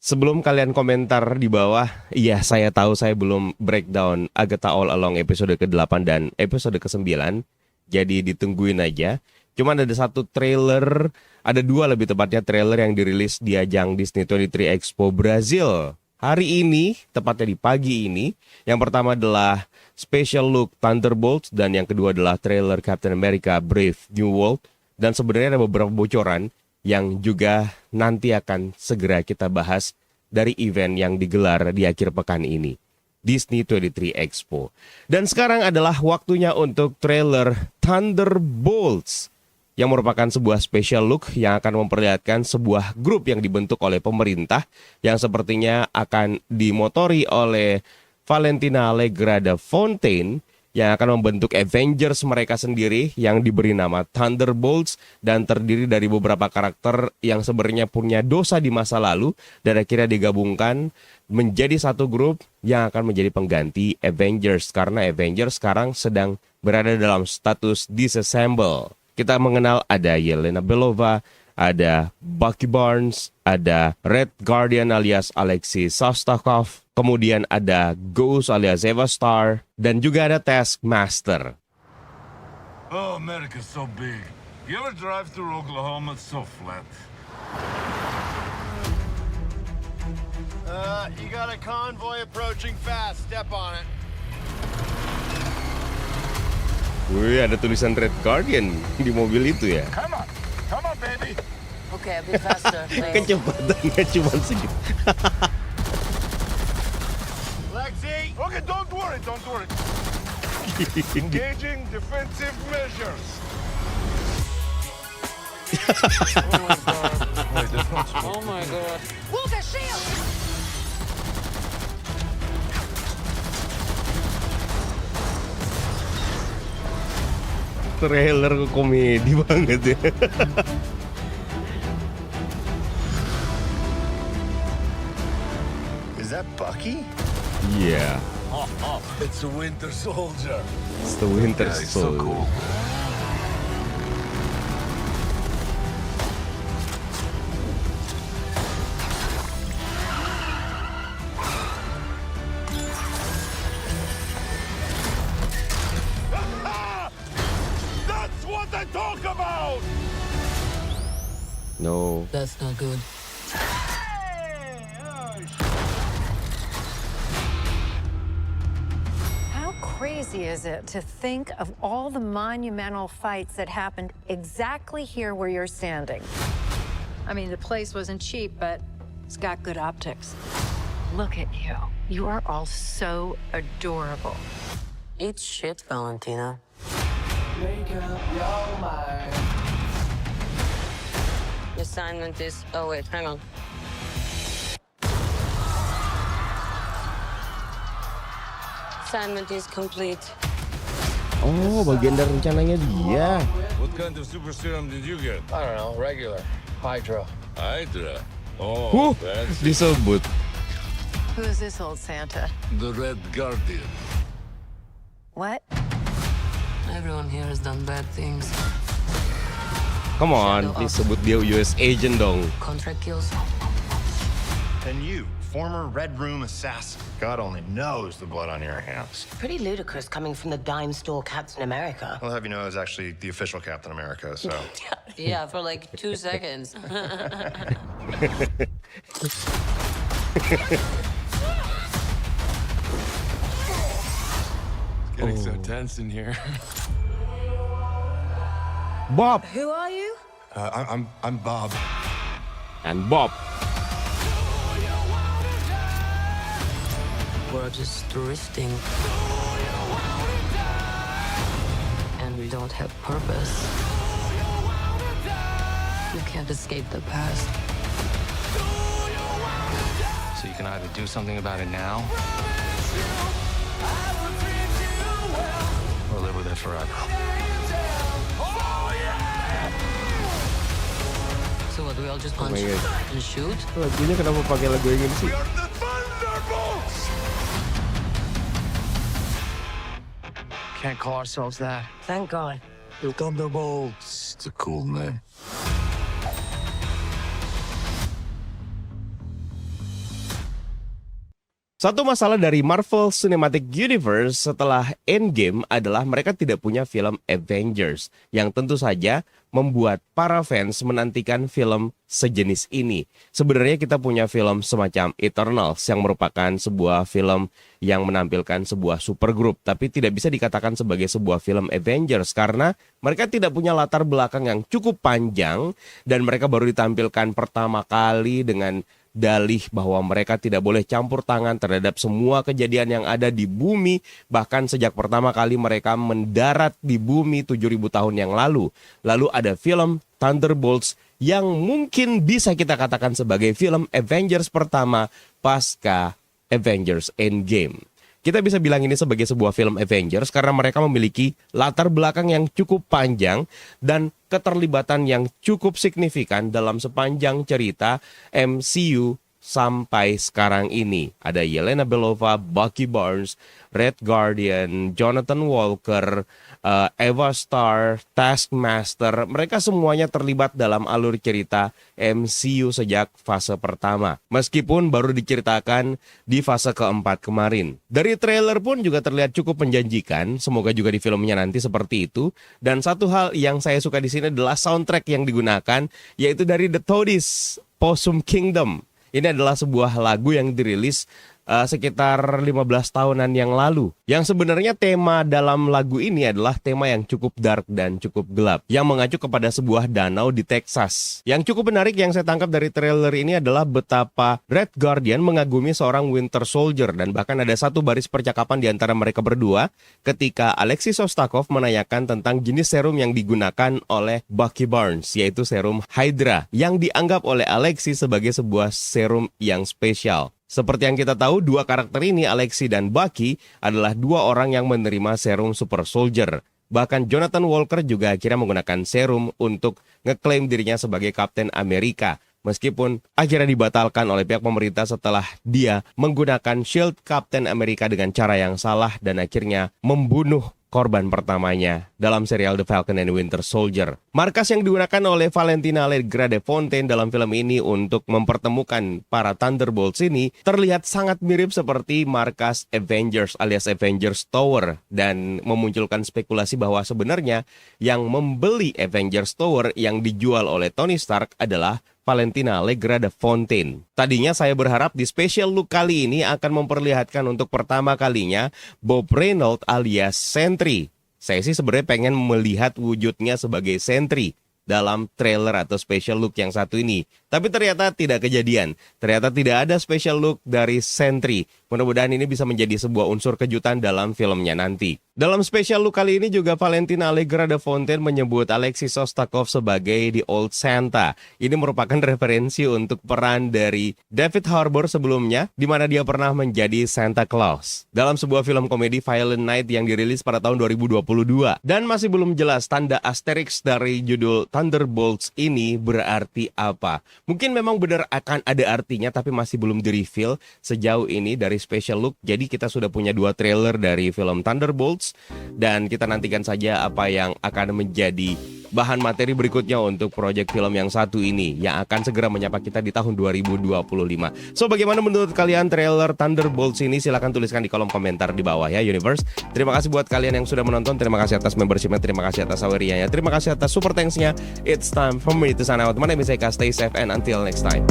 Sebelum kalian komentar di bawah, iya saya tahu saya belum breakdown Agatha All Along episode ke-8 dan episode ke-9. Jadi ditungguin aja. Cuman ada satu trailer, ada dua lebih tepatnya trailer yang dirilis di ajang Disney 23 Expo Brazil. Hari ini, tepatnya di pagi ini, yang pertama adalah special look Thunderbolts dan yang kedua adalah trailer Captain America Brave New World. Dan sebenarnya ada beberapa bocoran yang juga nanti akan segera kita bahas dari event yang digelar di akhir pekan ini, Disney 23 Expo. Dan sekarang adalah waktunya untuk trailer Thunderbolts, yang merupakan sebuah special look yang akan memperlihatkan sebuah grup yang dibentuk oleh pemerintah yang sepertinya akan dimotori oleh Valentina Allegra Fontaine, yang akan membentuk Avengers mereka sendiri yang diberi nama Thunderbolts dan terdiri dari beberapa karakter yang sebenarnya punya dosa di masa lalu dan akhirnya digabungkan menjadi satu grup yang akan menjadi pengganti Avengers karena Avengers sekarang sedang berada dalam status disassemble. Kita mengenal ada Yelena Belova, ada Bucky Barnes, ada Red Guardian alias Alexei Shostakov, kemudian ada Ghost alias Eva Star, dan juga ada Taskmaster. Oh, America's so big. You ever drive through Oklahoma? It's so flat. You got a convoy approaching fast. Step on it. Wih, ada tulisan Red Guardian di mobil itu ya. Come on, baby. Okay, a bit faster. Thanks. Kecepatannya cuma segitu. Lexi! Okay, don't worry. Engaging defensive measures. Oh my god. Move the shield! Trailer komedi banget ya. Is that Bucky? Iya, It's a Winter Soldier. it's the Winter Yeah, he's so Soldier. cool. That's what I talk about! No. That's not good. How crazy is it to think of all the monumental fights that happened exactly here where you're standing? I mean, the place wasn't cheap, but it's got good optics. Look at you. You are all so adorable. Eat shit, Valentina. The assignment is... Oh, wait, hang on. Assignment is complete. Oh, bagian dari rencananya dia. What kind of super serum did you get? I don't know, regular. Hydro. Hydra. Oh, fancy. Disebut. Who is this old Santa? The Red Guardian. What? Everyone here has done bad things. Come on, please sebut dia US agent dong. Contract kills. And you, former Red Room assassin. God only knows the blood on your hands. Pretty ludicrous coming from the dime store Captain America. I'll have you know I was actually the official Captain America, so. Yeah, for like 2 seconds. Getting so tense in here. Bob Who are you? I'm Bob. and Bob. We're just drifting. And we don't have purpose. You can't escape the past. So you can either do something about it now or live with it forever. So what, we all just punch my God. and shoot? Lagunya kenapa pakai lagu yang ini sih? We are the Thunderbolts! Can't call ourselves that. Thank God. The Thunderbolts. It's a cool name. Satu masalah dari Marvel Cinematic Universe setelah Endgame adalah mereka tidak punya film Avengers, yang tentu saja membuat para fans menantikan film sejenis ini. Sebenarnya kita punya film semacam Eternals yang merupakan sebuah film yang menampilkan sebuah supergroup, tapi tidak bisa dikatakan sebagai sebuah film Avengers karena mereka tidak punya latar belakang yang cukup panjang dan mereka baru ditampilkan pertama kali dengan dalih bahwa mereka tidak boleh campur tangan terhadap semua kejadian yang ada di bumi, bahkan sejak pertama kali mereka mendarat di bumi 7.000 tahun yang lalu. Lalu ada film Thunderbolts yang mungkin bisa kita katakan sebagai film Avengers pertama pasca Avengers Endgame. Kita bisa bilang ini sebagai sebuah film Avengers karena mereka memiliki latar belakang yang cukup panjang dan keterlibatan yang cukup signifikan dalam sepanjang cerita MCU sampai sekarang ini. Ada Yelena Belova, Bucky Barnes, Red Guardian, Jonathan Walker, Eva Starr, Taskmaster. Mereka semuanya terlibat dalam alur cerita MCU sejak fase pertama. Meskipun baru diceritakan di fase keempat kemarin. Dari trailer pun juga terlihat cukup menjanjikan. Semoga juga di filmnya nanti seperti itu. Dan satu hal yang saya suka di sini adalah soundtrack yang digunakan, yaitu dari The Toadies, Possum Kingdom. Ini adalah sebuah lagu yang dirilis sekitar 15 tahunan yang lalu. Yang sebenarnya tema dalam lagu ini adalah tema yang cukup dark dan cukup gelap, yang mengacu kepada sebuah danau di Texas. Yang cukup menarik yang saya tangkap dari trailer ini adalah betapa Red Guardian mengagumi seorang Winter Soldier, dan bahkan ada satu baris percakapan di antara mereka berdua ketika Alexei Shostakov menanyakan tentang jenis serum yang digunakan oleh Bucky Barnes, yaitu serum Hydra, yang dianggap oleh Alexei sebagai sebuah serum yang spesial. Seperti yang kita tahu, dua karakter ini, Alexei dan Bucky, adalah dua orang yang menerima serum Super Soldier. Bahkan Jonathan Walker juga akhirnya menggunakan serum untuk ngeklaim dirinya sebagai Kapten Amerika. Meskipun akhirnya dibatalkan oleh pihak pemerintah setelah dia menggunakan shield Kapten Amerika dengan cara yang salah dan akhirnya membunuh korban pertamanya dalam serial The Falcon and Winter Soldier. Markas yang digunakan oleh Valentina Allegra de Fontaine dalam film ini untuk mempertemukan para Thunderbolts ini terlihat sangat mirip seperti markas Avengers alias Avengers Tower, dan memunculkan spekulasi bahwa sebenarnya yang membeli Avengers Tower yang dijual oleh Tony Stark adalah Valentina Allegra de Fontaine. Tadinya saya berharap di special look kali ini akan memperlihatkan untuk pertama kalinya Bob Reynolds alias Sentry. Saya sih sebenarnya pengen melihat wujudnya sebagai Sentry dalam trailer atau special look yang satu ini. Tapi ternyata tidak kejadian. Ternyata tidak ada special look dari Sentry. Mudah-mudahan ini bisa menjadi sebuah unsur kejutan dalam filmnya nanti. Dalam special look kali ini juga Valentina Allegra de Fontaine menyebut Alexei Shostakov sebagai The Old Santa. Ini merupakan referensi untuk peran dari David Harbour sebelumnya, di mana dia pernah menjadi Santa Claus dalam sebuah film komedi Violent Night yang dirilis pada tahun 2022. Dan masih belum jelas tanda asterisk dari judul Thunderbolts ini berarti apa. Mungkin memang benar akan ada artinya, tapi masih belum di-reveal sejauh ini dari special look. Jadi kita sudah punya dua trailer dari film Thunderbolts, dan kita nantikan saja apa yang akan menjadi bahan materi berikutnya untuk proyek film yang satu ini yang akan segera menyapa kita di tahun 2025. So, bagaimana menurut kalian trailer Thunderbolts ini? Silahkan tuliskan di kolom komentar di bawah ya, Universe. Terima kasih buat kalian yang sudah menonton. Terima kasih atas membershipnya. Terima kasih atas awarianya. Terima kasih atas super thanks-nya. It's time for me to sign out. My name is Eka. Stay safe and until next time.